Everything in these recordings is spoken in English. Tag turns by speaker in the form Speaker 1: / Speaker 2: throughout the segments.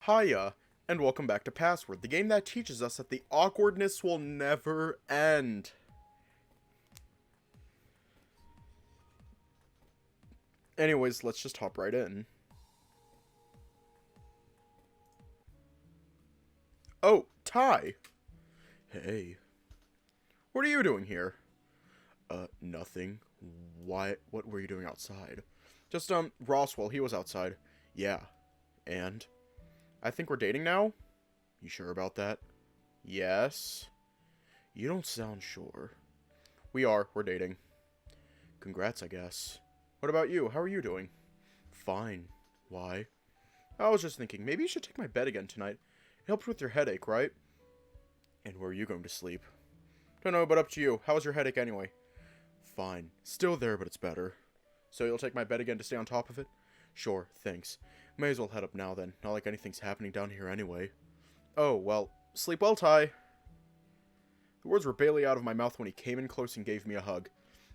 Speaker 1: Hiya, and welcome back to Password, the game that teaches us that the awkwardness will never end. Anyways, let's just hop right in. Oh, Ty! Hey. What are you doing here? Nothing. Why? What were you doing outside? Just, Roswell, he was outside. Yeah. And? I think we're dating now? You sure about that? Yes. You don't sound sure. We're dating. Congrats, I guess. What about you? How are you doing? Fine. Why? I was just thinking, maybe you should take my bed again tonight. It helped with your headache, right? And where are you going to sleep? Don't know, but up to you. How was your headache anyway? Fine. Still there, but it's better. So you'll take my bed again to stay on top of it? Sure, thanks. May as well head up now then. Not like anything's happening down here anyway. Oh, well, sleep well, Ty. The words were barely out of my mouth when he came in close and gave me a hug.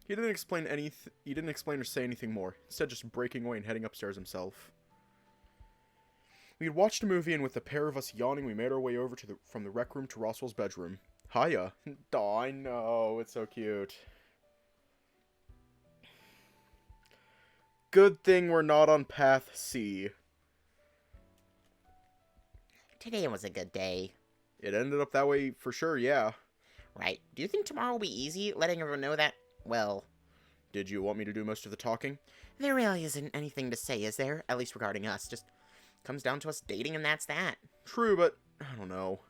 Speaker 1: He didn't explain or say anything more, instead just breaking away and heading upstairs himself. We had watched a movie, and with the pair of us yawning, we made our way over from the rec room to Roswell's bedroom. Hiya. Aw, I know, it's so cute. Good thing we're not on path C.
Speaker 2: Today was a good day.
Speaker 1: It ended up that way for sure, yeah.
Speaker 2: Right. Do you think tomorrow will be easy, letting everyone know that? Well,
Speaker 1: Did you want me to do most of the talking?
Speaker 2: there really isn't anything to say, is there? At least regarding us. Just comes down to us dating and that's that.
Speaker 1: True, but I don't know.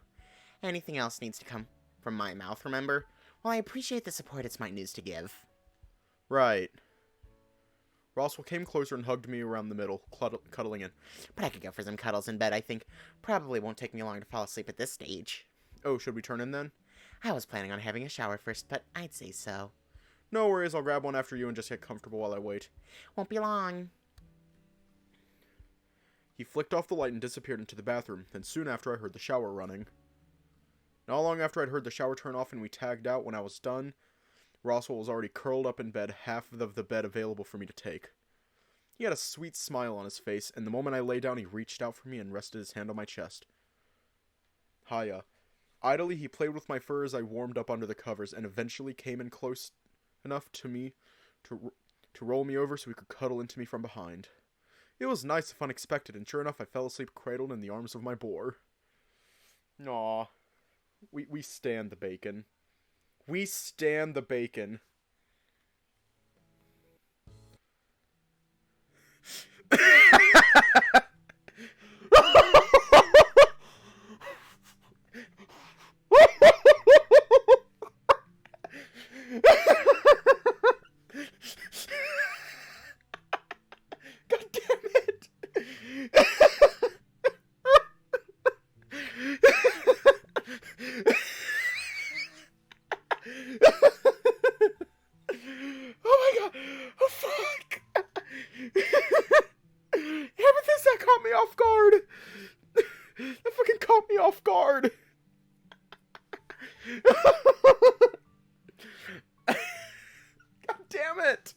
Speaker 2: Anything else needs to come from my mouth, remember? Well, I appreciate the support it's my news to give.
Speaker 1: Right. Roswell came closer and hugged me around the middle, cuddling in.
Speaker 2: But I could go for some cuddles in bed, I think. Probably won't take me long to fall asleep at this stage.
Speaker 1: Oh, should we turn in then?
Speaker 2: I was planning on having a shower first, but I'd say so.
Speaker 1: No worries, I'll grab one after you and just get comfortable while I wait.
Speaker 2: Won't be long.
Speaker 1: He flicked off the light and disappeared into the bathroom, then soon after I heard the shower running. Not long after I'd heard the shower turn off and we tagged out when I was done, Roswell was already curled up in bed, half of the bed available for me to take. He had a sweet smile on his face, and the moment I lay down he reached out for me and rested his hand on my chest. Hiya. Idly he played with my fur as I warmed up under the covers, and eventually came in close enough to me to roll me over so he could cuddle into me from behind. It was nice if unexpected, and sure enough I fell asleep cradled in the arms of my boar. Aw. We stand the bacon. We stand the bacon. God damn it! Oh my god! Oh fuck! Everything that caught me off guard! That fucking caught me off guard! God damn it!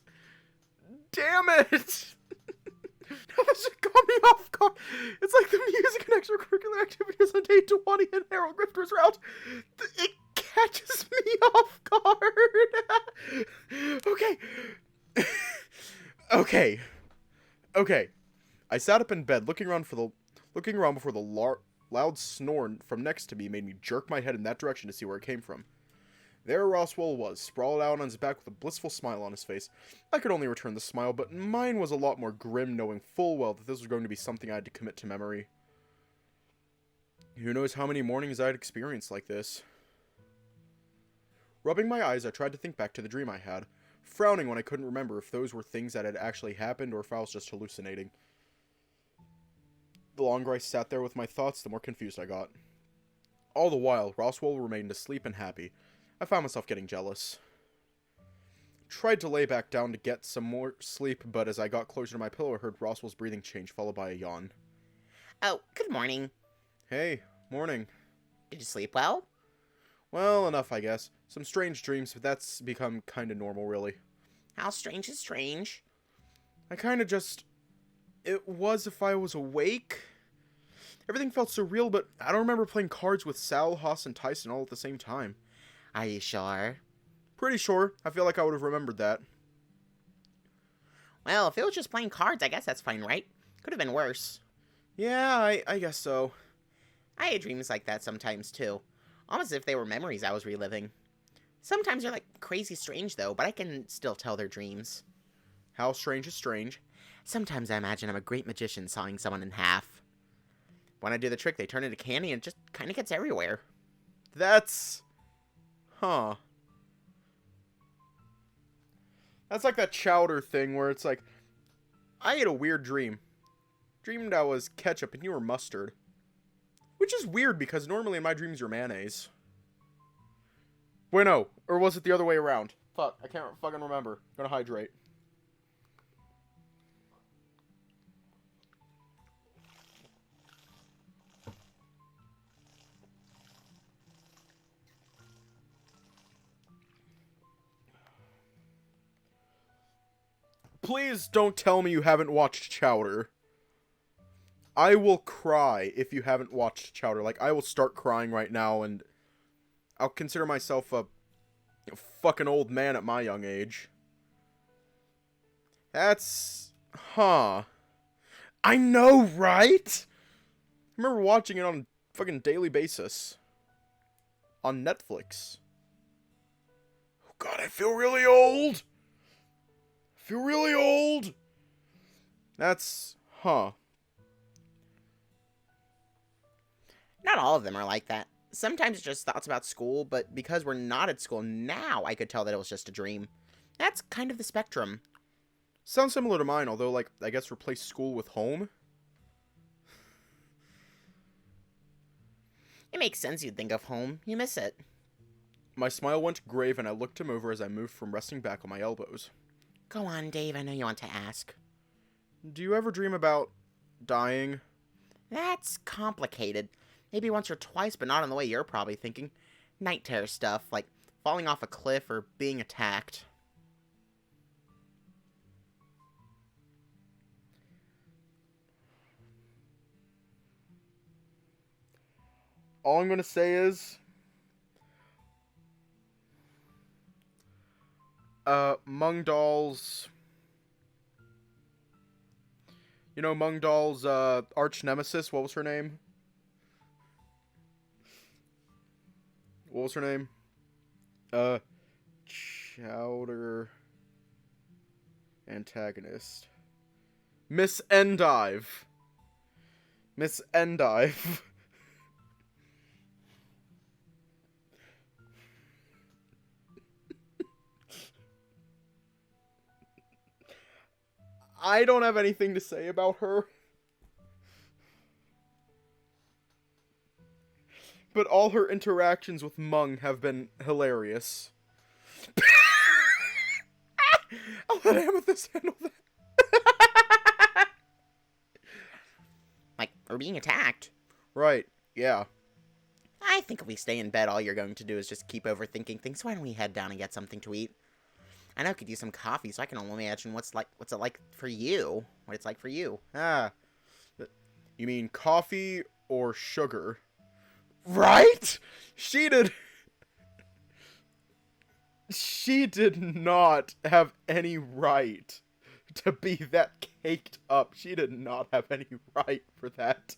Speaker 1: Damn it! That just caught me off guard. It's like the music and extracurricular activities on day 20 in Harold Rifter's route. It catches me off guard. Okay. Okay. I sat up in bed, looking around before the loud snore from next to me made me jerk my head in that direction to see where it came from. There Roswell was, sprawled out on his back with a blissful smile on his face. I could only return the smile, but mine was a lot more grim, knowing full well that this was going to be something I had to commit to memory. Who knows how many mornings I had experienced like this. Rubbing my eyes, I tried to think back to the dream I had, frowning when I couldn't remember if those were things that had actually happened or if I was just hallucinating. The longer I sat there with my thoughts, the more confused I got. All the while, Roswell remained asleep and happy. I found myself getting jealous. Tried to lay back down to get some more sleep, but as I got closer to my pillow, I heard Roswell's breathing change, followed by a yawn.
Speaker 2: Oh, good morning.
Speaker 1: Hey, morning.
Speaker 2: Did you sleep well?
Speaker 1: Well, enough, I guess. Some strange dreams, but that's become kinda normal, really.
Speaker 2: How strange is strange?
Speaker 1: I kinda just... It was if I was awake. Everything felt so real, but I don't remember playing cards with Sal, Haas, and Tyson all at the same time.
Speaker 2: Are you sure?
Speaker 1: Pretty sure. I feel like I would have remembered that.
Speaker 2: Well, if it was just playing cards, I guess that's fine, right? Could have been worse.
Speaker 1: Yeah, I guess so.
Speaker 2: I had dreams like that sometimes, too. Almost as if they were memories I was reliving. Sometimes they're like crazy strange, though, but I can still tell they're dreams.
Speaker 1: How strange is strange.
Speaker 2: Sometimes I imagine I'm a great magician sawing someone in half. When I do the trick, they turn into candy and it just kind of gets everywhere.
Speaker 1: That's... Huh. That's like that chowder thing where it's like, I had a weird dream. Dreamed I was ketchup and you were mustard. Which is weird because normally in my dreams you're mayonnaise. Wait, no. Or was it the other way around? Fuck, I can't fucking remember. Gonna hydrate. Please don't tell me you haven't watched Chowder. I will cry if you haven't watched Chowder. Like, I will start crying right now, and I'll consider myself a fucking old man at my young age. That's... Huh. I know, right? I remember watching it on a fucking daily basis. On Netflix. Oh god, I feel really old! Feel really old. That's... Huh.
Speaker 2: Not all of them are like that. Sometimes it's just thoughts about school, but because we're not at school now, I could tell that it was just a dream. That's kind of the spectrum.
Speaker 1: Sounds similar to mine, although, like, I guess replace school with home.
Speaker 2: It makes sense you'd think of home. You miss it.
Speaker 1: My smile went grave and I looked him over as I moved from resting back on my elbows.
Speaker 2: Go on, Dave. I know you want to ask.
Speaker 1: Do you ever dream about dying?
Speaker 2: That's complicated. Maybe once or twice, but not in the way you're probably thinking. Night terror stuff, like falling off a cliff or being attacked.
Speaker 1: All I'm gonna say is... Mungdal's... You know Mungdal's, arch nemesis? What was her name? What was her name? Chowder... Antagonist. Miss Endive. Miss Endive. I don't have anything to say about her. But all her interactions with Mung have been hilarious. I'll let Amethyst handle that.
Speaker 2: Like, we're being attacked.
Speaker 1: Right, yeah.
Speaker 2: I think if we stay in bed, all you're going to do is just keep overthinking things. Why don't we head down and get something to eat? I know I could use some coffee, so I can only imagine what's it like for you. What it's like for you.
Speaker 1: Ah. You mean coffee or sugar? Right? She did not have any right to be that caked up. She did not have any right for that.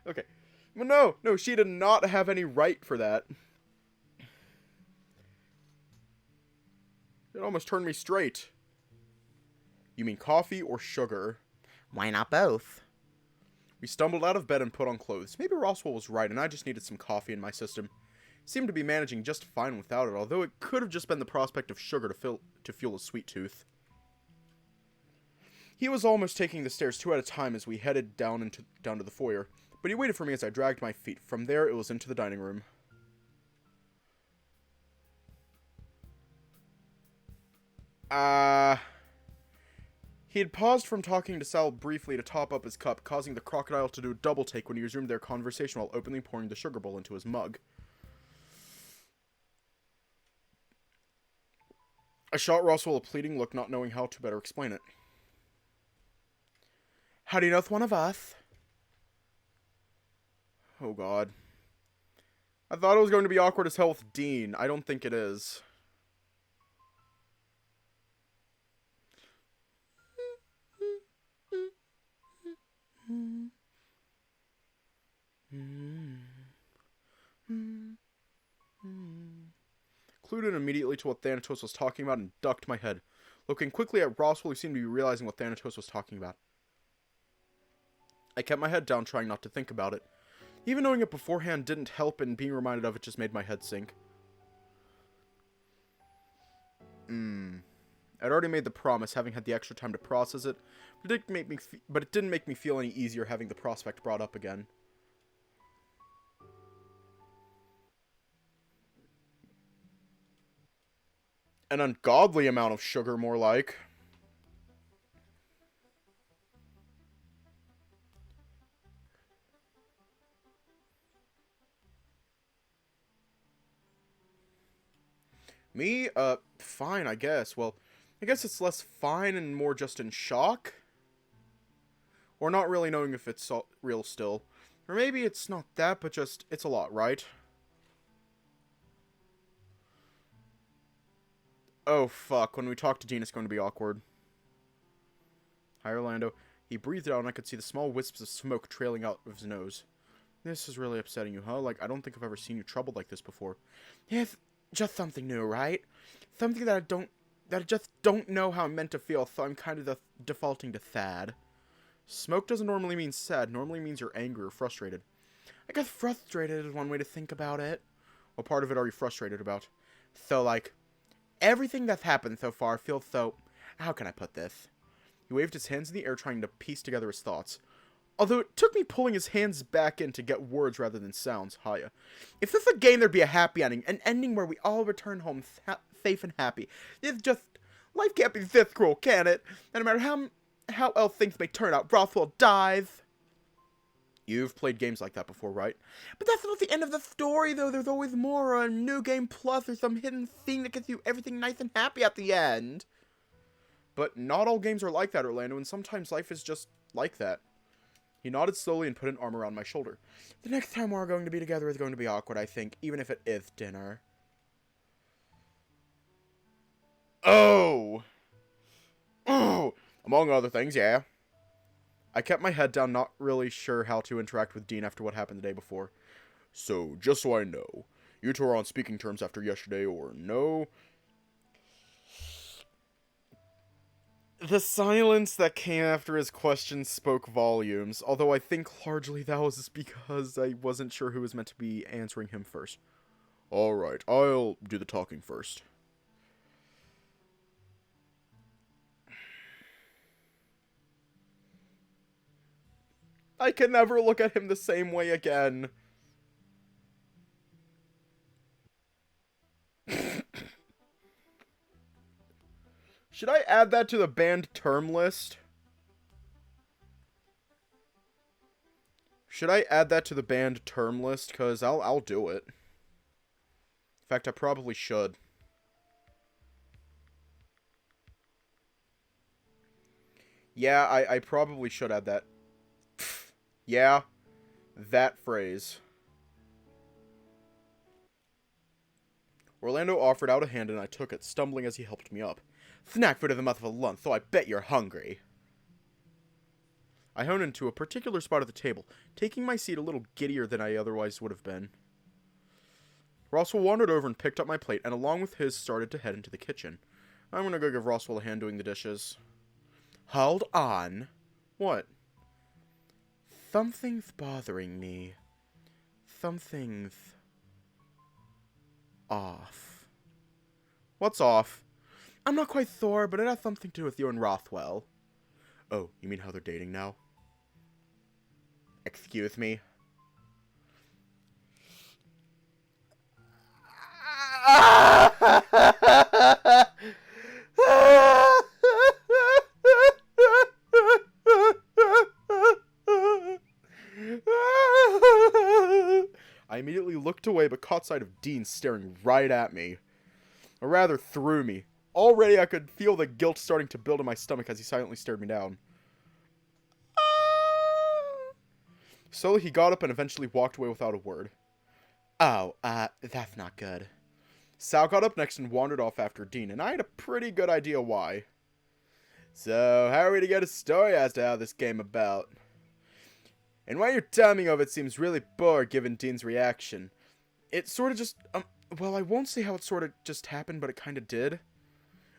Speaker 1: Okay. Well, no, she did not have any right for that. It almost turned me straight. You mean coffee or sugar?
Speaker 2: Why not both?
Speaker 1: We stumbled out of bed and put on clothes. Maybe Roswell was right and I just needed some coffee in my system. Seemed to be managing just fine without it, although it could have just been the prospect of sugar to fuel a sweet tooth. He was almost taking the stairs 2 at a time as we headed down to the foyer, but he waited for me as I dragged my feet. From there, it was into the dining room. He had paused from talking to Sal briefly to top up his cup, causing the crocodile to do a double take when he resumed their conversation while openly pouring the sugar bowl into his mug. I shot Roswell a pleading look, not knowing how to better explain it. How do you know it's one of us? Oh god. I thought it was going to be awkward as hell with Dean. I don't think it is. Clued in immediately to what Thanatos was talking about and ducked my head. Looking quickly at Roswell, he seemed to be realizing what Thanatos was talking about. I kept my head down, trying not to think about it. Even knowing it beforehand didn't help, and being reminded of it just made my head sink. I'd already made the promise, having had the extra time to process it, but it didn't make me feel any easier having the prospect brought up again. An ungodly amount of sugar, more like. Me? Fine, I guess. Well, I guess it's less fine and more just in shock. Or not really knowing if it's real still. Or maybe it's not that, but just, it's a lot, right? Oh, fuck. When we talk to Dean, it's going to be awkward. Hi, Orlando. He breathed out, and I could see the small wisps of smoke trailing out of his nose. This is really upsetting you, huh? Like, I don't think I've ever seen you troubled like this before. Yeah, just something new, right? Something that I just don't know how I'm meant to feel, so I'm kind of defaulting to Thad. Smoke doesn't normally mean sad, normally means you're angry or frustrated. I guess frustrated is one way to think about it. What part of it are you frustrated about? So, like, everything that's happened so far feels so... How can I put this? He waved his hands in the air, trying to piece together his thoughts. Although it took me pulling his hands back in to get words rather than sounds. Hiya. If this was a game, there'd be a happy ending. An ending where we all return home safe and happy. It's just... Life can't be this cruel, can it? And no matter how else things may turn out, Roswell dies. You've played games like that before, right? But that's not the end of the story, though. There's always more, or a new game plus, or some hidden thing that gets you everything nice and happy at the end. But not all games are like that, Orlando, and sometimes life is just like that. He nodded slowly and put an arm around my shoulder. The next time we're going to be together is going to be awkward, I think, even if it is dinner. Oh! Oh! Among other things, yeah. I kept my head down, not really sure how to interact with Dean after what happened the day before. So, just so I know, you two are on speaking terms after yesterday, or no? The silence that came after his question spoke volumes, although I think largely that was because I wasn't sure who was meant to be answering him first. Alright, I'll do the talking first. I can never look at him the same way again. Should I add that to the banned term list? Should I add that to the banned term list? Because I'll do it. In fact, I probably should. Yeah, I probably should add that. Yeah, that phrase. Orlando offered out a hand and I took it, stumbling as he helped me up. Snack food of the month of a lunch, so I bet you're hungry. I honed into a particular spot at the table, taking my seat a little giddier than I otherwise would have been. Roswell wandered over and picked up my plate, and along with his, started to head into the kitchen. I'm gonna go give Roswell a hand doing the dishes. Hold on. What? Something's bothering me. Something's off. What's off? I'm not quite sure, but it has something to do with you and Roswell. Oh, you mean how they're dating now? Excuse me? I immediately looked away but caught sight of Dean staring right at me. Or rather, through me. already I could feel the guilt starting to build in my stomach as he silently stared me down. Slowly, he got up and eventually walked away without a word. Oh, that's not good. Sal got up next and wandered off after Dean, and I had a pretty good idea why. So, how are we to get a story as to how this came about? And why your timing of it seems really poor given Dean's reaction. It sort of just, well, I won't say how it sort of just happened, but it kind of did.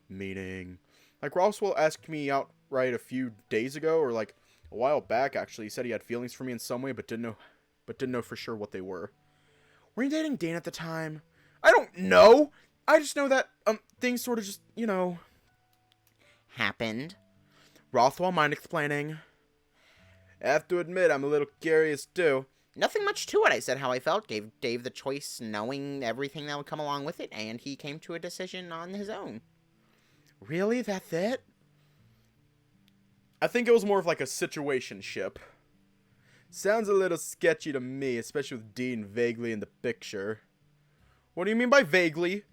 Speaker 1: Meaning, like Roswell asked me outright a few days ago, or like a while back actually. He said he had feelings for me in some way, but didn't know for sure what they were. Were you dating Dane at the time? I don't know. I just know that things sort of just,
Speaker 2: Happened.
Speaker 1: Rothwell, mind explaining? I have to admit, I'm a little curious too.
Speaker 2: Nothing much to it. I said how I felt, gave Dave the choice, knowing everything that would come along with it, and he came to a decision on his own.
Speaker 1: Really? That's it? I think it was more of like a situationship. Sounds a little sketchy to me, especially with Dean vaguely in the picture. What do you mean by vaguely?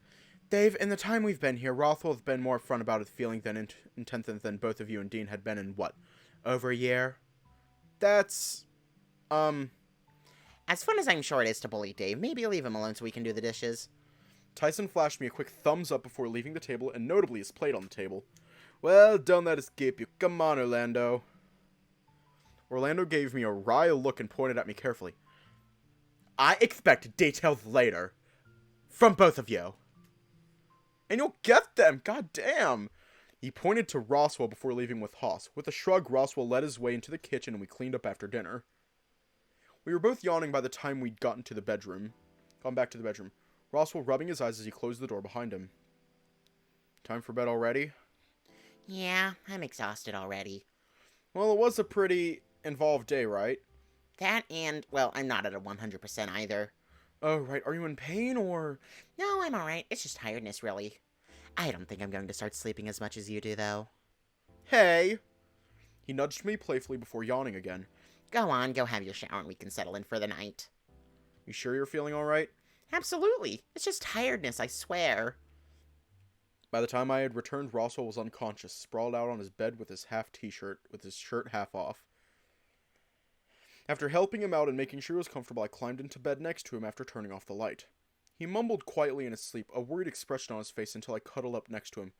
Speaker 1: Dave, in the time we've been here, Rothwell has been more upfront about his feeling than intense than both of you and Dean had been in, what, over a year? That's,
Speaker 2: As fun as I'm sure it is to bully Dave, maybe leave him alone so we can do the dishes.
Speaker 1: Tyson flashed me a quick thumbs up before leaving the table, and notably his plate on the table. Well, don't let us keep you. Come on, Orlando. Orlando gave me a wry look and pointed at me carefully. I expect details later. From both of you. And you'll get them, god damn. He pointed to Roswell before leaving with Haas. With a shrug, Roswell led his way into the kitchen and we cleaned up after dinner. We were both yawning by the time we'd gone back to the bedroom. Roswell rubbing his eyes as he closed the door behind him. Time for bed already?
Speaker 2: Yeah, I'm exhausted already.
Speaker 1: Well, it was a pretty involved day, right?
Speaker 2: That and, well, I'm not at a 100% either.
Speaker 1: Oh, right. Are you in pain, or...?
Speaker 2: No, I'm alright. It's just tiredness, really. I don't think I'm going to start sleeping as much as you do, though.
Speaker 1: Hey! He nudged me playfully before yawning again.
Speaker 2: Go on, go have your shower and we can settle in for the night.
Speaker 1: You sure you're feeling alright?
Speaker 2: Absolutely. It's just tiredness, I swear.
Speaker 1: By the time I had returned, Roswell was unconscious, sprawled out on his bed with his shirt half off. After helping him out and making sure he was comfortable, I climbed into bed next to him after turning off the light. He mumbled quietly in his sleep, a worried expression on his face until I cuddled up next to him.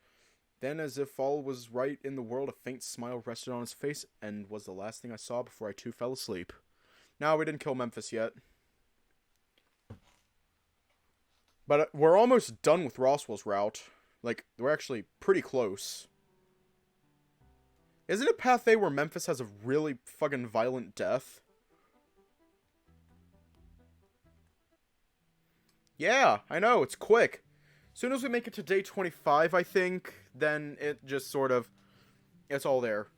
Speaker 1: Then, as if all was right in the world, a faint smile rested on his face and was the last thing I saw before I too fell asleep. Now, we didn't kill Memphis yet. But we're almost done with Roswell's route. Like, we're actually pretty close. Isn't it Path A where Memphis has a really fucking violent death? Yeah, I know, it's quick. As soon as we make it to day 25, I think, then it just sort of... It's all there.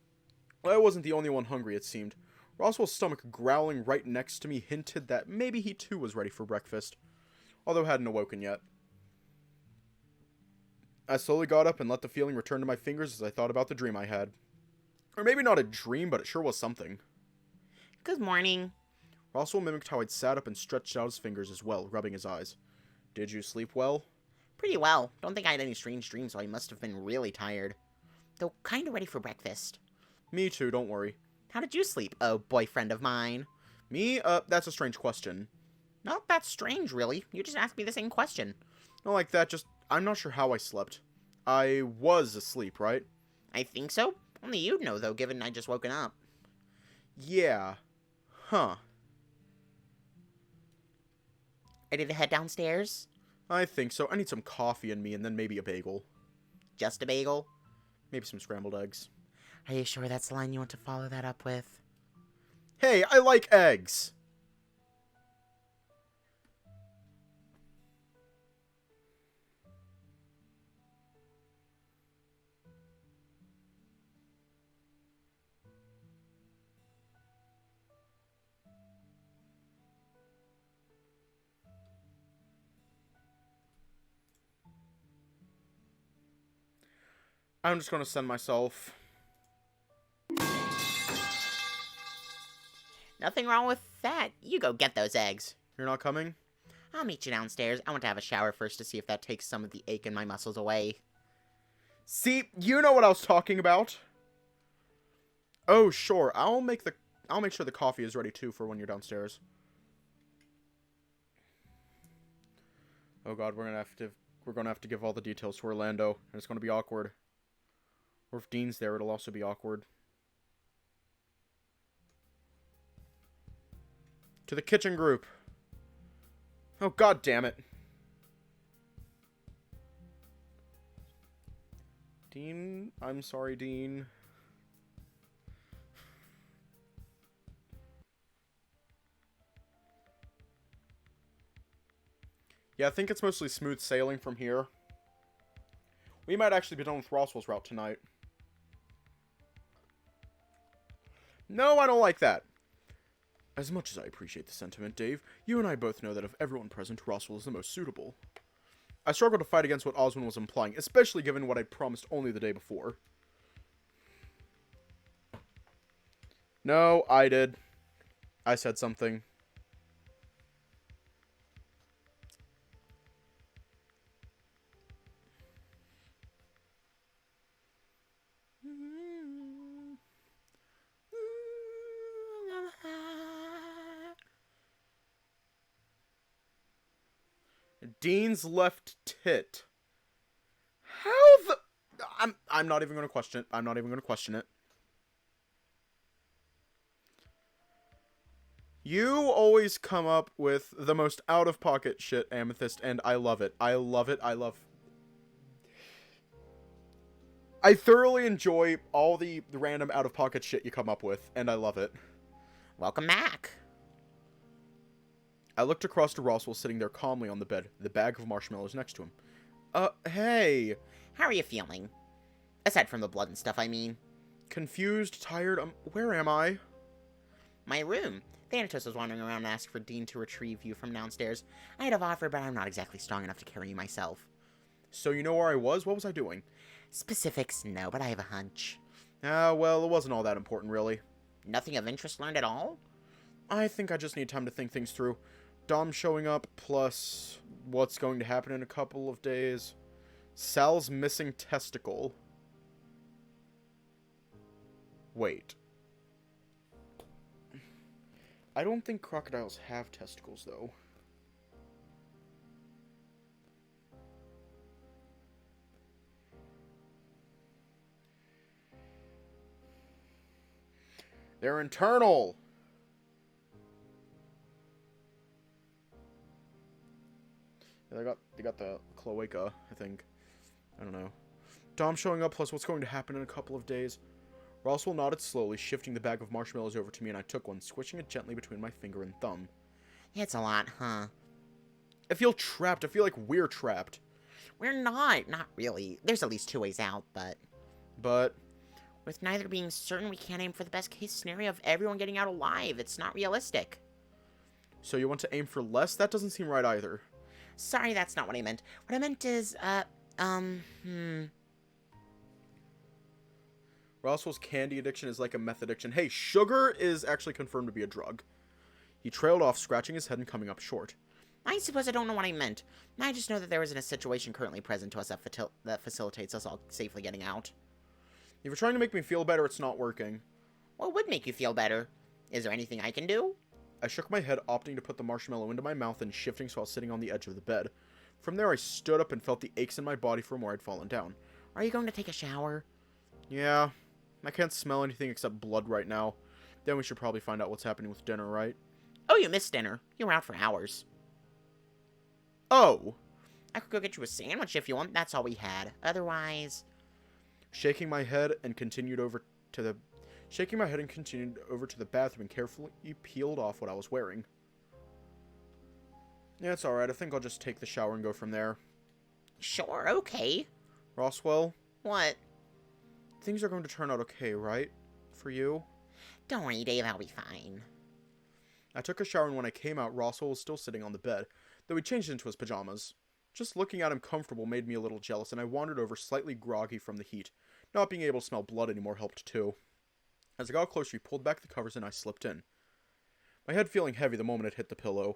Speaker 1: Well, I wasn't the only one hungry, it seemed. Roswell's stomach growling right next to me hinted that maybe he too was ready for breakfast. Although hadn't awoken yet. I slowly got up and let the feeling return to my fingers as I thought about the dream I had. Or maybe not a dream, but it sure was something.
Speaker 2: Good morning.
Speaker 1: Roswell mimicked how I'd sat up and stretched out his fingers as well, rubbing his eyes. Did you sleep well?
Speaker 2: Pretty well. Don't think I had any strange dreams, so I must have been really tired. Though kinda ready for breakfast.
Speaker 1: Me too, don't worry.
Speaker 2: How did you sleep, oh boyfriend of mine?
Speaker 1: Me? That's a strange question.
Speaker 2: Not that strange, really. You just asked me the same question.
Speaker 1: Not like that, just... I'm not sure how I slept. I was asleep, right?
Speaker 2: I think so. Only you'd know, though, given I'd just woken up.
Speaker 1: Yeah. Huh.
Speaker 2: Ready to head downstairs?
Speaker 1: I think so. I need some coffee in me and then maybe a bagel.
Speaker 2: Just a bagel?
Speaker 1: Maybe some scrambled eggs.
Speaker 2: Are you sure that's the line you want to follow that up with?
Speaker 1: Hey, I like eggs! I'm just gonna send myself.
Speaker 2: Nothing wrong with that. You go get those eggs.
Speaker 1: You're not coming?
Speaker 2: I'll meet you downstairs. I want to have a shower first to see if that takes some of the ache in my muscles away.
Speaker 1: See, you know what I was talking about. Oh, sure. I'll make sure the coffee is ready too for when you're downstairs. Oh god, we're gonna have to give all the details to Orlando, and it's gonna be awkward. Or if Dean's there, it'll also be awkward. To the kitchen group. Oh god damn it. Dean, I'm sorry, Dean. Yeah, I think it's mostly smooth sailing from here. We might actually be done with Roswell's route tonight. No, I don't like that. As much as I appreciate the sentiment, Dave, you and I both know that of everyone present, Roswell is the most suitable. I struggle to fight against what Oswin was implying, especially given what I'd promised only the day before. No, I did. I said something. Dean's left tit. How the... I'm not even going to question it. I'm not even going to question it. You always come up with the most out-of-pocket shit, Amethyst, and I love it. I love it. I thoroughly enjoy all the random out-of-pocket shit you come up with, and I love it.
Speaker 2: Welcome back.
Speaker 1: I looked across to Roswell sitting there calmly on the bed, the bag of marshmallows next to him. Hey.
Speaker 2: How are you feeling? Aside from the blood and stuff, I mean.
Speaker 1: Confused, tired, where am I?
Speaker 2: My room. Thanatos was wandering around and asked for Dean to retrieve you from downstairs. I'd have offered, but I'm not exactly strong enough to carry you myself.
Speaker 1: So you know where I was? What was I doing?
Speaker 2: Specifics, no, but I have a hunch.
Speaker 1: Well, it wasn't all that important, really.
Speaker 2: Nothing of interest learned at all?
Speaker 1: I think I just need time to think things through. Dom showing up, plus what's going to happen in a couple of days. Sal's missing testicle. Wait. I don't think crocodiles have testicles, though. They're internal! Yeah, they got the cloaca, I think. I don't know. Dom showing up, plus what's going to happen in a couple of days. Roswell nodded slowly, shifting the bag of marshmallows over to me, and I took one, squishing it gently between my finger and thumb.
Speaker 2: It's a lot, huh?
Speaker 1: I feel trapped. I feel like we're trapped.
Speaker 2: We're not. Not really. There's at least two ways out, but...
Speaker 1: But...
Speaker 2: With neither being certain, we can't aim for the best case scenario of everyone getting out alive. It's not realistic.
Speaker 1: So you want to aim for less? That doesn't seem right either.
Speaker 2: Sorry, that's not what I meant. What I meant is,
Speaker 1: Roswell's candy addiction is like a meth addiction. Hey, sugar is actually confirmed to be a drug. He trailed off, scratching his head and coming up short.
Speaker 2: I suppose I don't know what I meant. I just know that there isn't a situation currently present to us that facilitates us all safely getting out.
Speaker 1: If you're trying to make me feel better, it's not working.
Speaker 2: What would make you feel better? Is there anything I can do?
Speaker 1: I shook my head, opting to put the marshmallow into my mouth and shifting so I was sitting on the edge of the bed. From there, I stood up and felt the aches in my body from where I'd fallen down.
Speaker 2: Are you going to take a shower?
Speaker 1: Yeah. I can't smell anything except blood right now. Then we should probably find out what's happening with dinner, right?
Speaker 2: Oh, you missed dinner. You were out for hours.
Speaker 1: Oh!
Speaker 2: I could go get you a sandwich if you want. That's all we had. Otherwise...
Speaker 1: Shaking my head and continued over to the bathroom and carefully peeled off what I was wearing. Yeah, it's alright. I think I'll just take the shower and go from there.
Speaker 2: Sure, okay.
Speaker 1: Roswell?
Speaker 2: What?
Speaker 1: Things are going to turn out okay, right? For you?
Speaker 2: Don't worry, Dave. I'll be fine.
Speaker 1: I took a shower, and when I came out, Roswell was still sitting on the bed, though he changed into his pajamas. Just looking at him comfortable made me a little jealous, and I wandered over slightly groggy from the heat. Not being able to smell blood anymore helped too. As I got closer, he pulled back the covers and I slipped in. My head feeling heavy the moment it hit the pillow.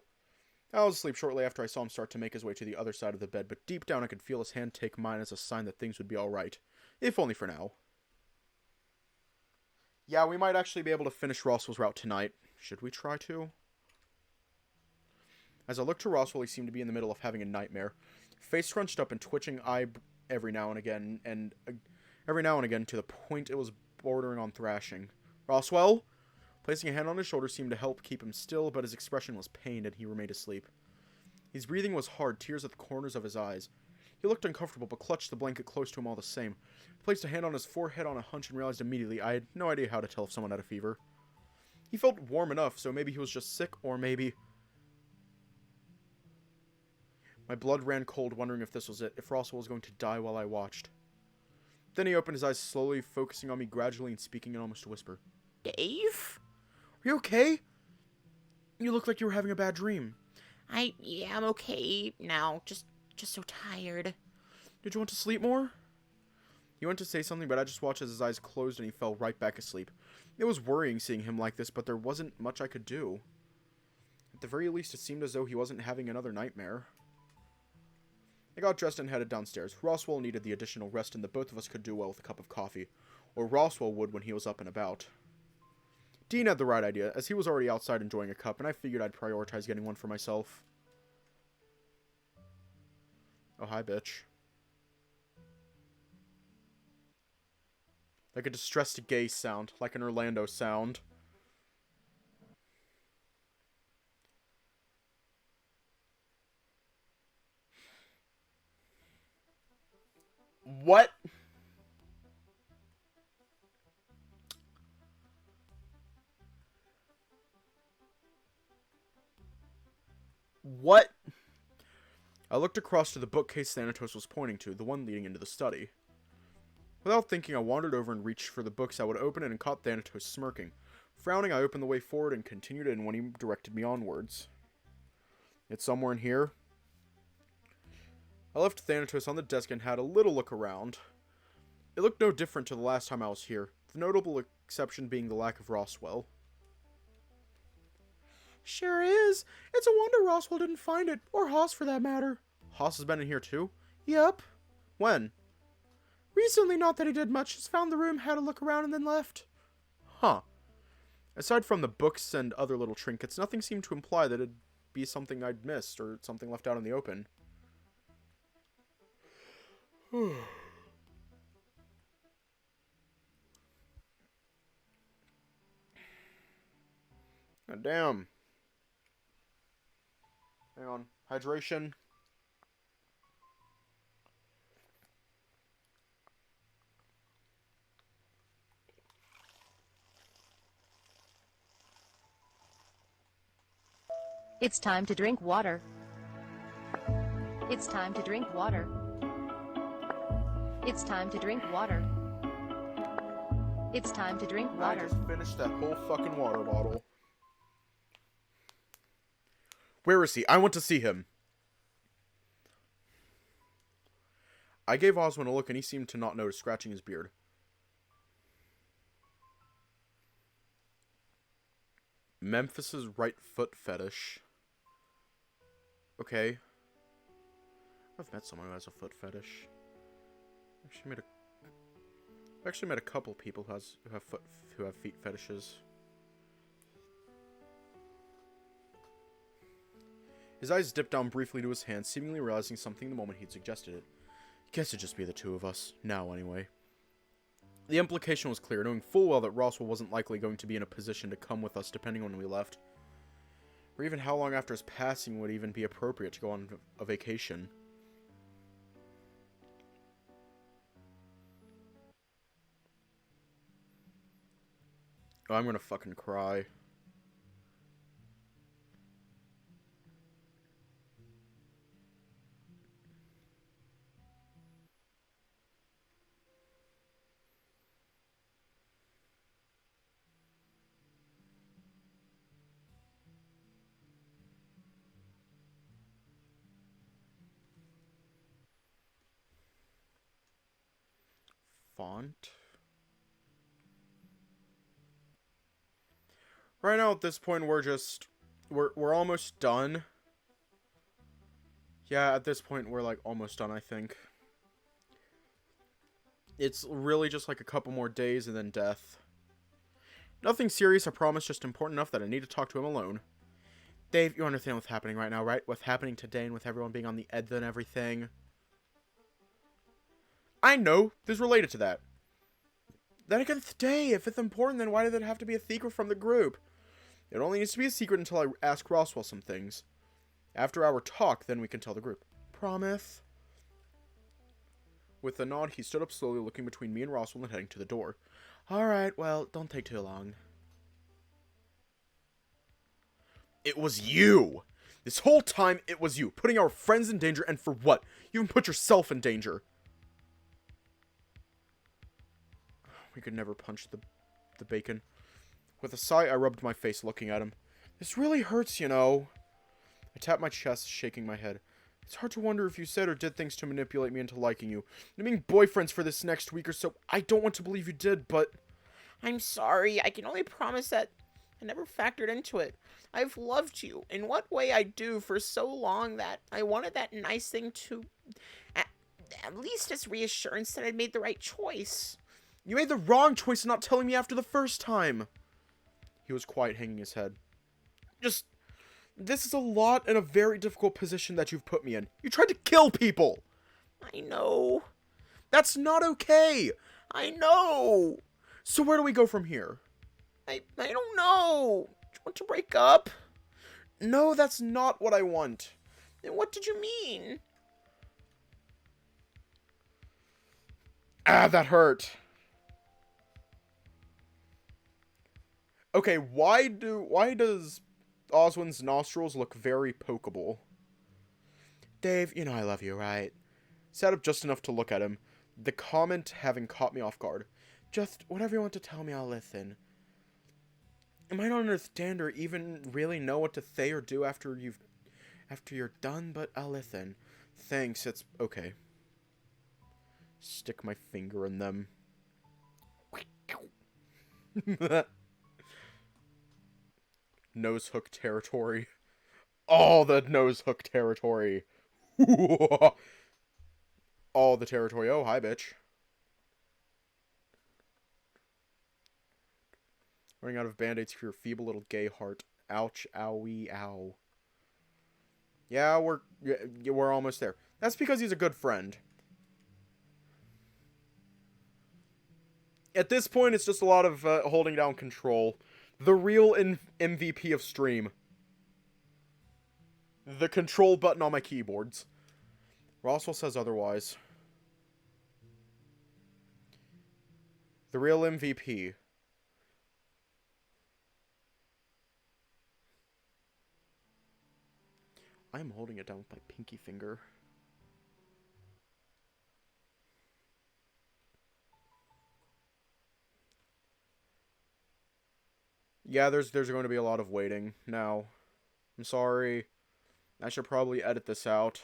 Speaker 1: I was asleep shortly after I saw him start to make his way to the other side of the bed, but deep down I could feel his hand take mine as a sign that things would be alright. If only for now. Yeah, we might actually be able to finish Roswell's route tonight. Should we try to? As I looked to Roswell, he seemed to be in the middle of having a nightmare. Face scrunched up and twitching eye every now and again, to the point it was bordering on thrashing. Roswell? Placing a hand on his shoulder seemed to help keep him still, but his expression was pained and he remained asleep. His breathing was hard, tears at the corners of his eyes. He looked uncomfortable, but clutched the blanket close to him all the same. He placed a hand on his forehead on a hunch and realized immediately I had no idea how to tell if someone had a fever. He felt warm enough, so maybe he was just sick, or maybe... My blood ran cold, wondering if this was it, if Roswell was going to die while I watched. Then he opened his eyes slowly, focusing on me gradually and speaking in almost a whisper.
Speaker 2: Dave?
Speaker 1: Are you okay? You look like you were having a bad dream.
Speaker 2: Yeah, I'm okay now. Just so tired.
Speaker 1: Did you want to sleep more? He went to say something, but I just watched as his eyes closed and he fell right back asleep. It was worrying seeing him like this, but there wasn't much I could do. At the very least, it seemed as though he wasn't having another nightmare. I got dressed and headed downstairs. Roswell needed the additional rest, and the both of us could do well with a cup of coffee. Or Roswell would when he was up and about. Dean had the right idea, as he was already outside enjoying a cup, and I figured I'd prioritize getting one for myself. Oh, hi, bitch. Like a distressed gay sound, like an Orlando sound. What? What? I looked across to the bookcase Thanatos was pointing to, the one leading into the study. Without thinking, I wandered over and reached for the books I would open it and caught Thanatos smirking. Frowning, I opened the way forward and continued in when he directed me onwards. It's somewhere in here. I left Thanatos on the desk and had a little look around. It looked no different to the last time I was here, the notable exception being the lack of Roswell. Sure is. It's a wonder Roswell didn't find it, or Haas for that matter. Haas has been in here too? Yep. When? Recently, not that he did much. Just found the room, had a look around, and then left. Huh. Aside from the books and other little trinkets, nothing seemed to imply that it'd be something I'd missed, or something left out in the open. God damn. Hang on. Hydration.
Speaker 3: It's time to drink water. It's time to drink water. It's time to drink water. It's time to drink water.
Speaker 1: I just finished that whole fucking water bottle. Where is he? I want to see him. I gave Oswin a look and he seemed to not notice, scratching his beard. Memphis's right foot fetish. Okay. I've met someone who has a foot fetish. I've actually met a couple people who have feet fetishes. His eyes dipped down briefly to his hand, seemingly realizing something the moment he'd suggested it. Guess it'd just be the two of us. Now, anyway. The implication was clear, knowing full well that Roswell wasn't likely going to be in a position to come with us depending on when we left. Or even how long after his passing would even be appropriate to go on a vacation. Oh, I'm gonna fucking cry. Font? Right now, at this point, we're almost done. Yeah, at this point, we're, like, almost done, I think. It's really just like a couple more days and then death. Nothing serious, I promise, just important enough that I need to talk to him alone. Dave, you understand what's happening right now, right? What's happening today and with everyone being on the edge and everything. I know, this is related to that. Then again, today, if it's important, then why did it have to be a secret from the group? It only needs to be a secret until I ask Roswell some things. After our talk, then we can tell the group. Promise? With a nod, he stood up slowly, looking between me and Roswell and heading to the door. Alright, well, don't take too long. It was you! This whole time, it was you, putting our friends in danger, and for what? You even put yourself in danger. We could never punch the bacon. With a sigh, I rubbed my face, looking at him. This really hurts, you know. I tapped my chest, shaking my head. It's hard to wonder if you said or did things to manipulate me into liking you. And being boyfriends for this next week or so, I don't want to believe you did, but...
Speaker 2: I'm sorry. I can only promise that I never factored into it. I've loved you in what way I do for so long that I wanted that nice thing to... At least as reassurance that I'd made the right choice.
Speaker 1: You made the wrong choice in not telling me after the first time. He was quiet, hanging his head. This is a lot and a very difficult position that you've put me in. You tried to kill people!
Speaker 2: I know.
Speaker 1: That's not okay!
Speaker 2: I know!
Speaker 1: So where do we go from here?
Speaker 2: I don't know. Do you want to break up?
Speaker 1: No, that's not what I want.
Speaker 2: Then what did you mean?
Speaker 1: Ah, that hurt. Okay, why does Oswin's nostrils look very pokeable? Dave, you know I love you, right? Sat up just enough to look at him, the comment having caught me off guard. Just whatever you want to tell me, I'll listen. I might not understand or even really know what to say or do after you're done, but I'll listen. Thanks, it's okay. Stick my finger in them. Nose hook territory. All the nose hook territory. All the territory. Oh, hi, bitch. Running out of band-aids for your feeble little gay heart. Ouch, owie, ow. Yeah, we're almost there. That's because he's a good friend. At this point, it's just a lot of holding down control. The real MVP of stream. The control button on my keyboards. Roswell says otherwise. The real MVP. I'm holding it down with my pinky finger. Yeah, there's going to be a lot of waiting now. I'm sorry. I should probably edit this out.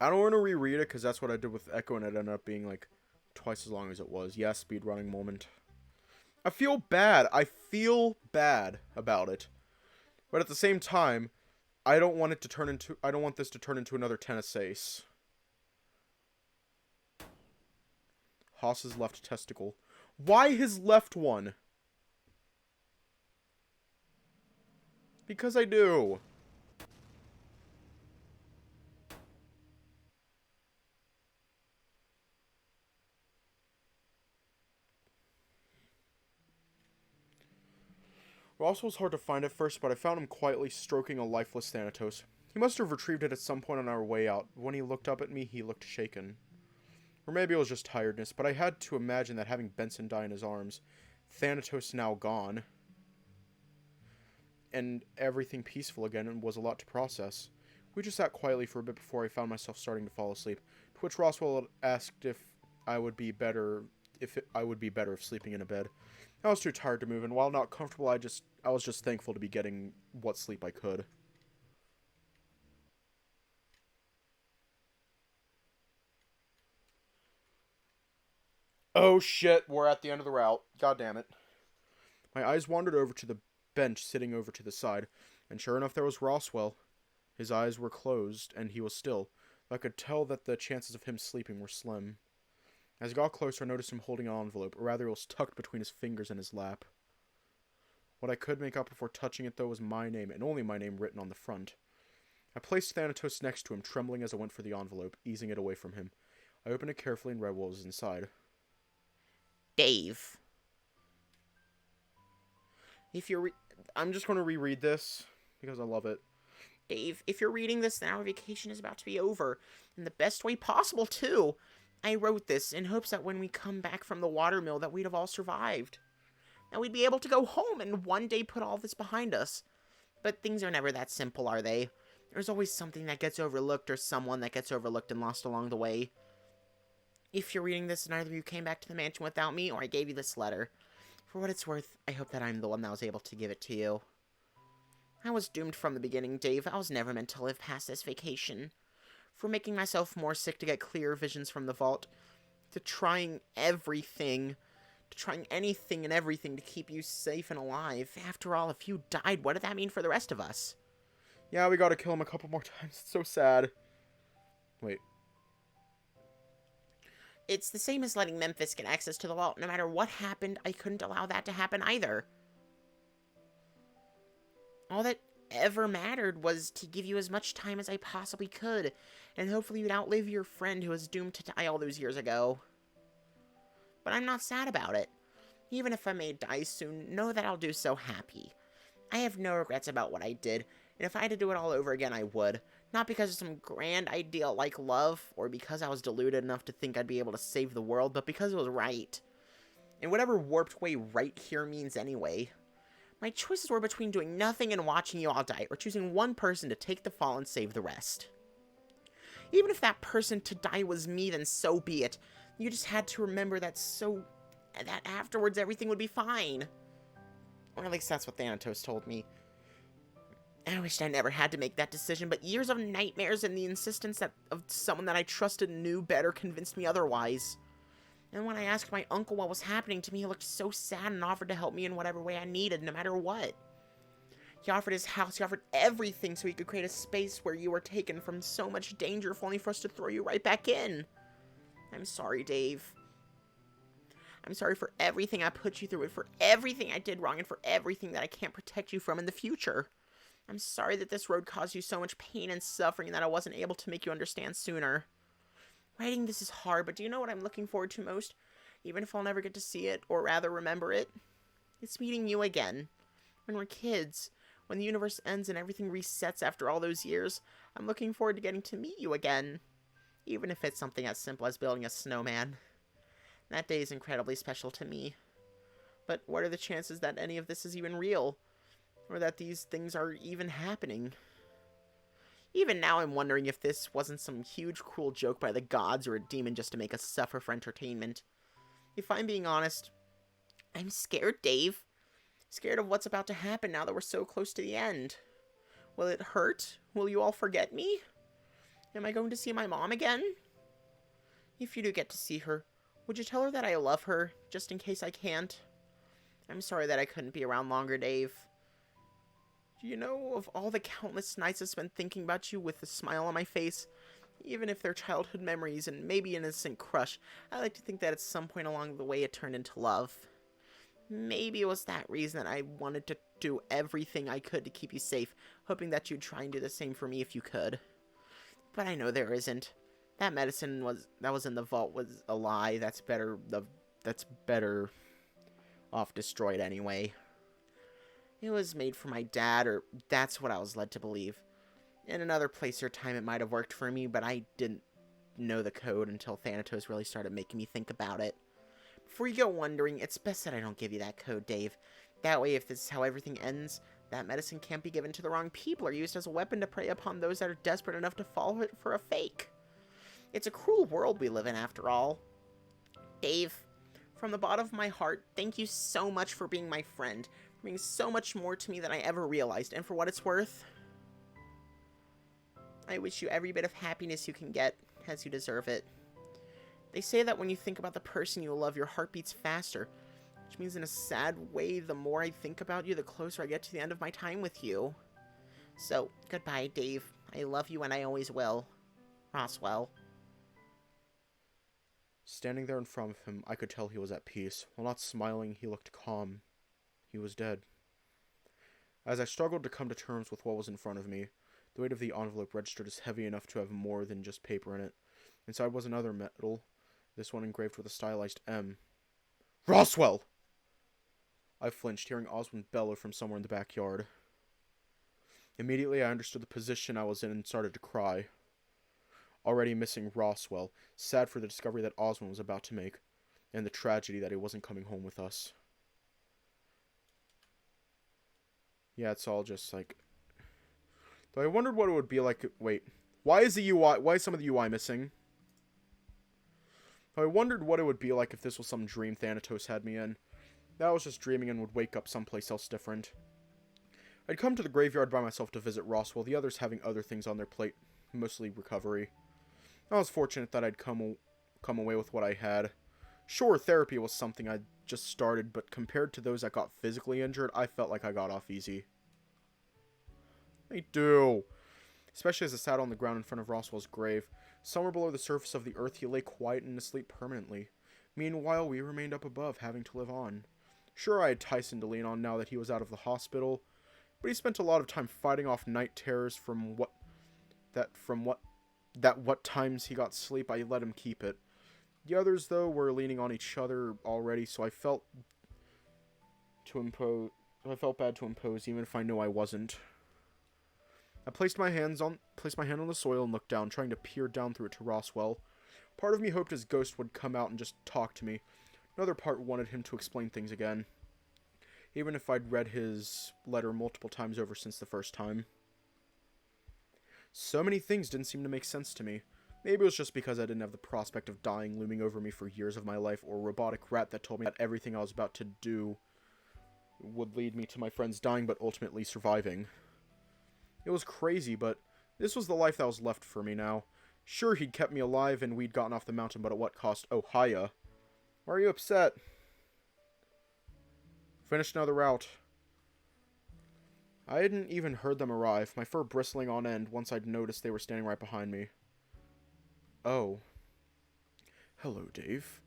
Speaker 1: I don't want to reread it because that's what I did with Echo and it ended up being like twice as long as it was. Yeah, speedrunning moment. I feel bad. I feel bad about it. But at the same time, I don't want this to turn into another tennis ace. Haas's left testicle. Why his left one? Because I do. Ross was hard to find at first, but I found him quietly stroking a lifeless Thanatos. He must have retrieved it at some point on our way out. When he looked up at me, he looked shaken. Or maybe it was just tiredness, but I had to imagine that having Benson die in his arms, Thanatos now gone, and everything peaceful again was a lot to process. We just sat quietly for a bit before I found myself starting to fall asleep, to which Roswell asked if I would be better if sleeping in a bed. I was too tired to move, and while not comfortable, I was just thankful to be getting what sleep I could. Oh shit, we're at the end of the route. God damn it. My eyes wandered over to the bench sitting over to the side, and sure enough there was Roswell. His eyes were closed, and he was still. I could tell that the chances of him sleeping were slim. As I got closer, I noticed him holding an envelope, or rather it was tucked between his fingers in his lap. What I could make out before touching it, though, was my name, and only my name, written on the front. I placed Thanatos next to him, trembling as I went for the envelope, easing it away from him. I opened it carefully and read what was inside.
Speaker 2: Dave.
Speaker 1: I'm just going to reread this, because I love it.
Speaker 2: Dave, if you're reading this, then our vacation is about to be over. In the best way possible, too. I wrote this in hopes that when we come back from the watermill that we'd have all survived. And we'd be able to go home and one day put all this behind us. But things are never that simple, are they? There's always something that gets overlooked or someone that gets overlooked and lost along the way. If you're reading this and either of you came back to the mansion without me or I gave you this letter, for what it's worth, I hope that I'm the one that was able to give it to you. I was doomed from the beginning, Dave. I was never meant to live past this vacation. From making myself more sick to get clear visions from the vault, to trying everything, to trying anything and everything to keep you safe and alive. After all, if you died, what did that mean for the rest of us?
Speaker 1: Yeah, we gotta kill him a couple more times. It's so sad. Wait.
Speaker 2: It's the same as letting Memphis get access to the vault. No matter what happened, I couldn't allow that to happen either. All that ever mattered was to give you as much time as I possibly could, and hopefully you'd outlive your friend who was doomed to die all those years ago. But I'm not sad about it. Even if I may die soon, know that I'll do so happy. I have no regrets about what I did, and if I had to do it all over again, I would. Not because of some grand ideal like love, or because I was deluded enough to think I'd be able to save the world, but because it was right. In whatever warped way right here means anyway. My choices were between doing nothing and watching you all die, or choosing one person to take the fall and save the rest. Even if that person to die was me, then so be it. You just had to remember that afterwards everything would be fine. Or at least that's what Thanatos told me. I wished I never had to make that decision, but years of nightmares and the insistence of someone that I trusted and knew better convinced me otherwise. And when I asked my uncle what was happening to me, he looked so sad and offered to help me in whatever way I needed, no matter what. He offered his house, he offered everything so he could create a space where you were taken from so much danger, if only for us to throw you right back in. I'm sorry, Dave. I'm sorry for everything I put you through, and for everything I did wrong, and for everything that I can't protect you from in the future. I'm sorry that this road caused you so much pain and suffering, and that I wasn't able to make you understand sooner. Writing this is hard, but do you know what I'm looking forward to most? Even if I'll never get to see it, or rather remember it? It's meeting you again. When we're kids, when the universe ends and everything resets after all those years, I'm looking forward to getting to meet you again. Even if it's something as simple as building a snowman. That day is incredibly special to me. But what are the chances that any of this is even real? Or that these things are even happening? Even now I'm wondering if this wasn't some huge cruel joke by the gods or a demon just to make us suffer for entertainment. If I'm being honest, I'm scared, Dave. Scared of what's about to happen now that we're so close to the end. Will it hurt? Will you all forget me? Am I going to see my mom again? If you do get to see her, would you tell her that I love her, just in case I can't? I'm sorry that I couldn't be around longer, Dave. You know, of all the countless nights I've spent thinking about you with a smile on my face, even if they're childhood memories and maybe an innocent crush, I like to think that at some point along the way it turned into love. Maybe it was that reason that I wanted to do everything I could to keep you safe, hoping that you'd try and do the same for me if you could. But I know there isn't. That medicine that was in the vault was a lie. That's better off destroyed anyway. It was made for my dad, or that's what I was led to believe. In another place or time it might have worked for me, but I didn't know the code until Thanatos really started making me think about it. Before you go wondering, it's best that I don't give you that code, Dave. That way, if this is how everything ends, that medicine can't be given to the wrong people or used as a weapon to prey upon those that are desperate enough to follow it for a fake. It's a cruel world we live in, after all. Dave, from the bottom of my heart, thank you so much for being my friend, for being so much more to me than I ever realized, and for what it's worth, I wish you every bit of happiness you can get, as you deserve it. They say that when you think about the person you love, your heart beats faster. Which means in a sad way, the more I think about you, the closer I get to the end of my time with you. So, goodbye, Dave. I love you and I always will. Roswell.
Speaker 1: Standing there in front of him, I could tell he was at peace. While not smiling, he looked calm. He was dead. As I struggled to come to terms with what was in front of me, the weight of the envelope registered as heavy enough to have more than just paper in it. Inside was another medal, this one engraved with a stylized M. Roswell! I flinched, hearing Osmond bellow from somewhere in the backyard. Immediately, I understood the position I was in and started to cry. Already missing Roswell, sad for the discovery that Osmond was about to make, and the tragedy that he wasn't coming home with us. Yeah, it's all just like... Though I wondered what it would be like... Wait, why is some of the UI missing? Though I wondered what it would be like if this was some dream Thanatos had me in. That I was just dreaming and would wake up someplace else different. I'd come to the graveyard by myself to visit Roswell, the others having other things on their plate, mostly recovery. I was fortunate that I'd come away with what I had. Sure, therapy was something I'd just started, but compared to those that got physically injured, I felt like I got off easy. I do. Especially as I sat on the ground in front of Roswell's grave. Somewhere below the surface of the earth, he lay quiet and asleep permanently. Meanwhile, we remained up above, having to live on. Sure, I had Tyson to lean on now that he was out of the hospital, but he spent a lot of time fighting off night terrors what times he got sleep, I let him keep it. The others, though, were leaning on each other already, so I felt bad to impose, even if I knew I wasn't. I placed my hand on the soil and looked down, trying to peer down through it to Roswell. Part of me hoped his ghost would come out and just talk to me. Another part wanted him to explain things again, even if I'd read his letter multiple times over since the first time. So many things didn't seem to make sense to me. Maybe it was just because I didn't have the prospect of dying looming over me for years of my life, or a robotic rat that told me that everything I was about to do would lead me to my friends dying but ultimately surviving. It was crazy, but this was the life that was left for me now. Sure, he'd kept me alive and we'd gotten off the mountain, but at what cost? Oh, hiya. Why are you upset? Finished another route. I hadn't even heard them arrive, my fur bristling on end once I'd noticed they were standing right behind me. Oh. Hello, Dave.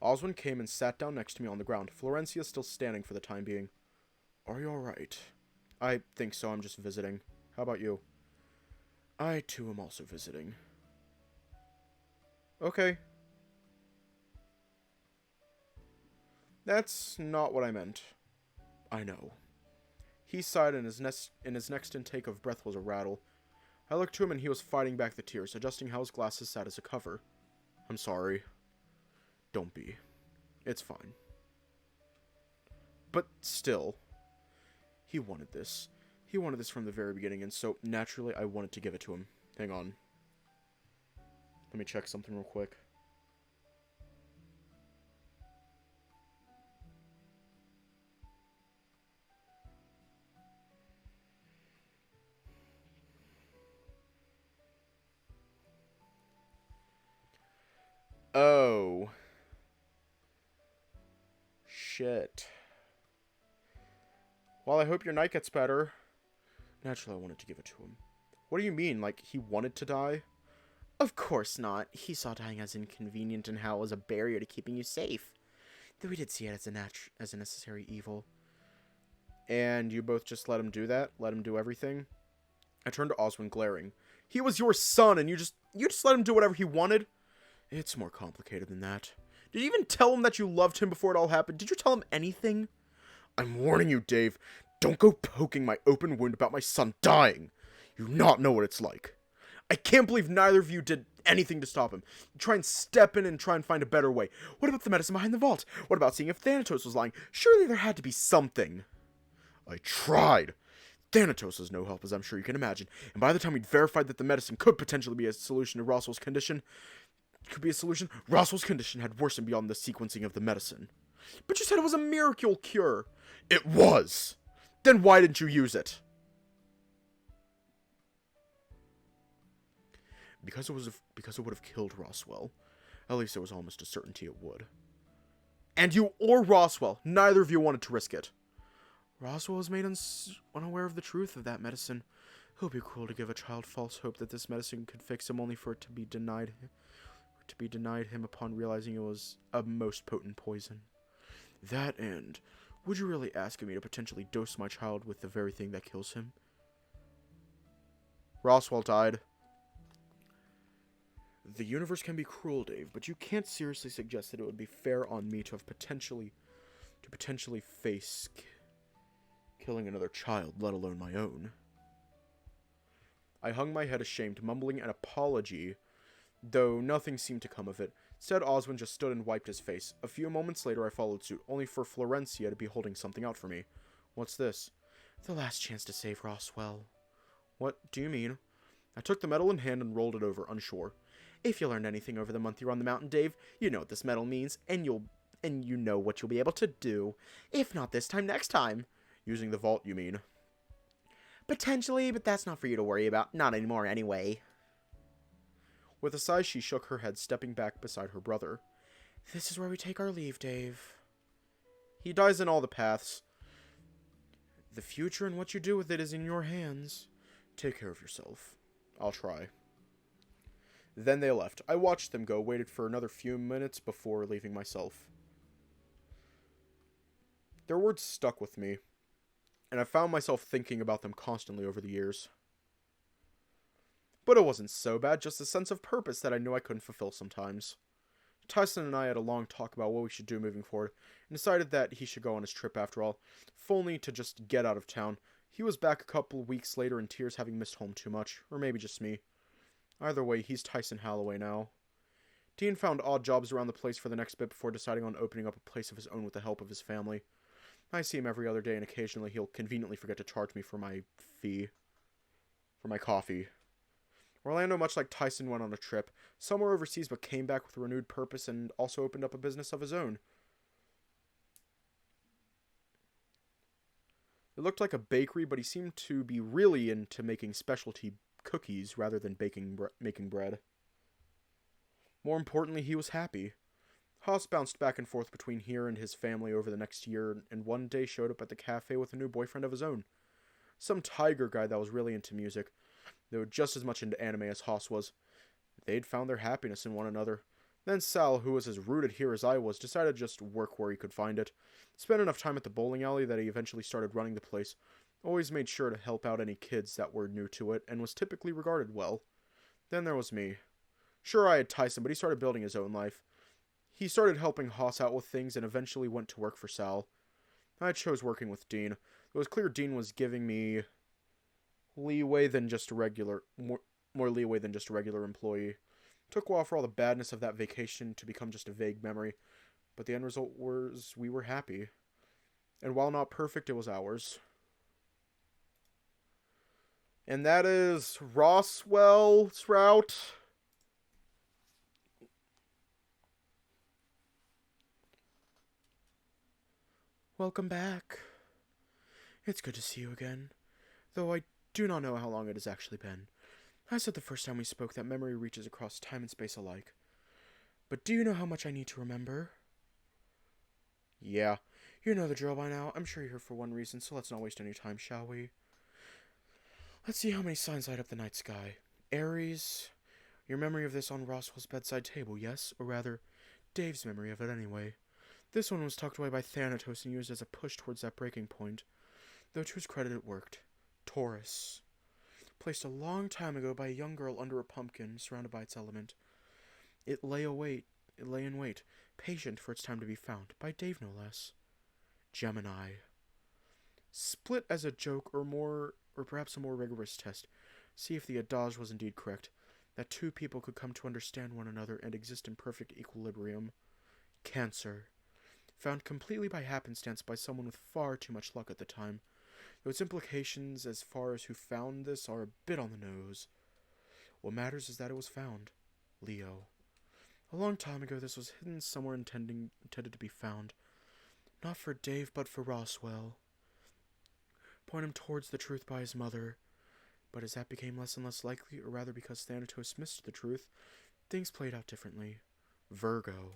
Speaker 1: Oswald came and sat down next to me on the ground, Florencia still standing for the time being. Are you alright? I think so, I'm just visiting. How about you? I, too, am also visiting. Okay. That's not what I meant. I know. He sighed, and his next intake of breath was a rattle. I looked to him, and he was fighting back the tears, adjusting how his glasses sat as a cover. I'm sorry. Don't be. It's fine. But still, he wanted this. He wanted this from the very beginning, and so, naturally, I wanted to give it to him. Hang on. Let me check something real quick. Oh. Shit. Well, I hope your night gets better. Naturally, I wanted to give it to him. What do you mean? Like, he wanted to die?
Speaker 2: Of course not. He saw dying as inconvenient and how it was a barrier to keeping you safe. Though we did see it as a necessary evil.
Speaker 1: And you both just let him do that? Let him do everything? I turned to Oswin, glaring. He was your son, and you just let him do whatever he wanted? It's more complicated than that. Did you even tell him that you loved him before it all happened? Did you tell him anything? I'm warning you, Dave. Don't go poking my open wound about my son dying. You do not know what it's like. I can't believe neither of you did anything to stop him. You try and step in and try and find a better way. What about the medicine behind the vault? What about seeing if Thanatos was lying? Surely there had to be something. I tried. Thanatos was no help, as I'm sure you can imagine. And by the time we'd verified that the medicine could potentially be a solution to Roswell's condition, Roswell's condition had worsened beyond the sequencing of the medicine. But you said it was a miracle cure. It was. Then why didn't you use it? Because it would have killed Roswell. At least it was almost a certainty it would. And you or Roswell, neither of you wanted to risk it. Roswell was made unaware of the truth of that medicine. It would be cruel to give a child false hope that this medicine could fix him, only for it to be denied him upon realizing it was a most potent poison. That and, would you really ask me to potentially dose my child with the very thing that kills him? Roswell died. The universe can be cruel, Dave, but you can't seriously suggest that it would be fair on me to potentially face killing another child, let alone my own. I hung my head ashamed, mumbling an apology, though nothing seemed to come of it. Instead, Oswin just stood and wiped his face. A few moments later, I followed suit, only for Florencia to be holding something out for me. What's this? The last chance to save Roswell. What do you mean? I took the medal in hand and rolled it over, unsure. If you learned anything over the month you're on the mountain, Dave, you know what this medal means, and you know what you'll be able to do. If not this time, next time. Using the vault, you mean? Potentially, but that's not for you to worry about. Not anymore, anyway. With a sigh, she shook her head, stepping back beside her brother. This is where we take our leave, Dave. He dies in all the paths. The future and what you do with it is in your hands. Take care of yourself. I'll try. Then they left. I watched them go, waited for another few minutes before leaving myself. Their words stuck with me, and I found myself thinking about them constantly over the years. But it wasn't so bad, just a sense of purpose that I knew I couldn't fulfill sometimes. Tyson and I had a long talk about what we should do moving forward, and decided that he should go on his trip after all, if only to just get out of town. He was back a couple weeks later in tears, having missed home too much, or maybe just me. Either way, he's Tyson Holloway now. Dean found odd jobs around the place for the next bit before deciding on opening up a place of his own with the help of his family. I see him every other day, and occasionally he'll conveniently forget to charge me for my coffee. Orlando, much like Tyson, went on a trip, somewhere overseas, but came back with renewed purpose and also opened up a business of his own. It looked like a bakery, but he seemed to be really into making specialty cookies rather than making bread. More importantly, he was happy. Haas bounced back and forth between here and his family over the next year, and one day showed up at the cafe with a new boyfriend of his own. Some tiger guy that was really into music. They were just as much into anime as Haas was. They'd found their happiness in one another. Then Sal, who was as rooted here as I was, decided to just work where he could find it. Spent enough time at the bowling alley that he eventually started running the place. Always made sure to help out any kids that were new to it, and was typically regarded well. Then there was me. Sure, I had Tyson, but he started building his own life. He started helping Haas out with things and eventually went to work for Sal. I chose working with Dean. It was clear Dean was giving me more leeway than just a regular employee. Took a while for all the badness of that vacation to become just a vague memory, but the end result was we were happy. And while not perfect, it was ours. And that is Roswell's route. Welcome back. It's good to see you again, though I do not know how long it has actually been. I said the first time we spoke that memory reaches across time and space alike. But do you know how much I need to remember? Yeah, you know the drill by now. I'm sure you're here for one reason, so let's not waste any time, shall we? Let's see how many signs light up the night sky. Aries, your memory of this on Roswell's bedside table, yes? Or rather, Dave's memory of it anyway. This one was tucked away by Thanatos and used as a push towards that breaking point. Though to his credit it worked. Taurus. Placed a long time ago by a young girl under a pumpkin, surrounded by its element. It lay in wait, patient for its time to be found, by Dave no less. Gemini. Split as a joke or perhaps a more rigorous test. See if the adage was indeed correct, that two people could come to understand one another and exist in perfect equilibrium. Cancer. Found completely by happenstance by someone with far too much luck at the time, though its implications as far as who found this are a bit on the nose. What matters is that it was found. Leo. A long time ago this was hidden somewhere intended to be found. Not for Dave, but for Roswell. Point him towards the truth by his mother. But as that became less and less likely, or rather because Thanatos missed the truth, things played out differently. Virgo.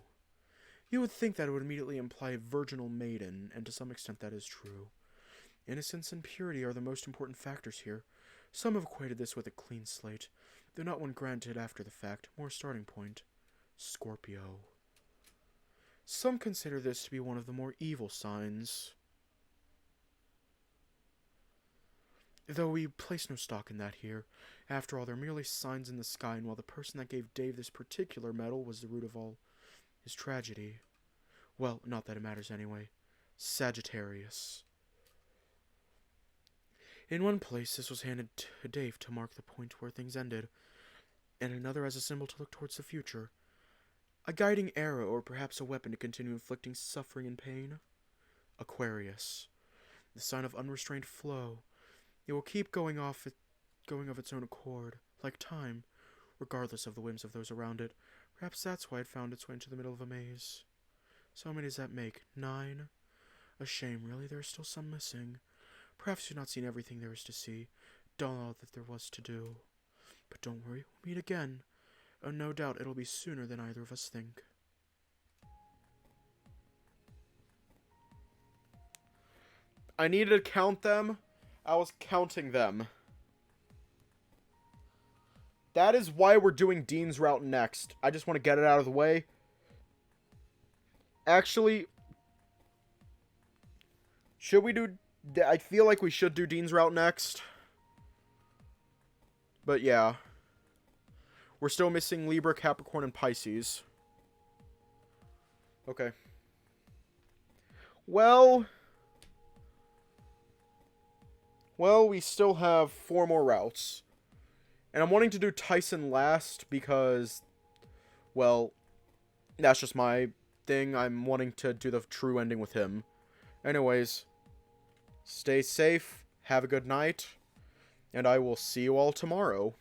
Speaker 1: You would think that it would immediately imply virginal maiden, and to some extent that is true. Innocence and purity are the most important factors here. Some have equated this with a clean slate, though not one granted after the fact, more starting point. Scorpio. Some consider this to be one of the more evil signs, though we place no stock in that here. After all, they're merely signs in the sky, and while the person that gave Dave this particular medal was the root of all his tragedy, well, not that it matters anyway. Sagittarius. In one place, this was handed to Dave to mark the point where things ended, and another as a symbol to look towards the future. A guiding arrow, or perhaps a weapon to continue inflicting suffering and pain. Aquarius. The sign of unrestrained flow. It will keep going of its own accord, like time, regardless of the whims of those around it. Perhaps that's why it found its way into the middle of a maze. So how many does that make? 9? A shame, really. There's still some missing. Perhaps you've not seen everything there is to see, done all that there was to do. But don't worry, we'll meet again. And no doubt it'll be sooner than either of us think. I needed to count them. I was counting them. That is why we're doing Dean's route next. I just want to get it out of the way. Actually, should we do... I feel like we should do Dean's route next. But yeah. We're still missing Libra, Capricorn, and Pisces. Okay. Well, we still have 4 more routes. And I'm wanting to do Tyson last because, well, that's just my thing. I'm wanting to do the true ending with him. Anyways, stay safe, have a good night, and I will see you all tomorrow.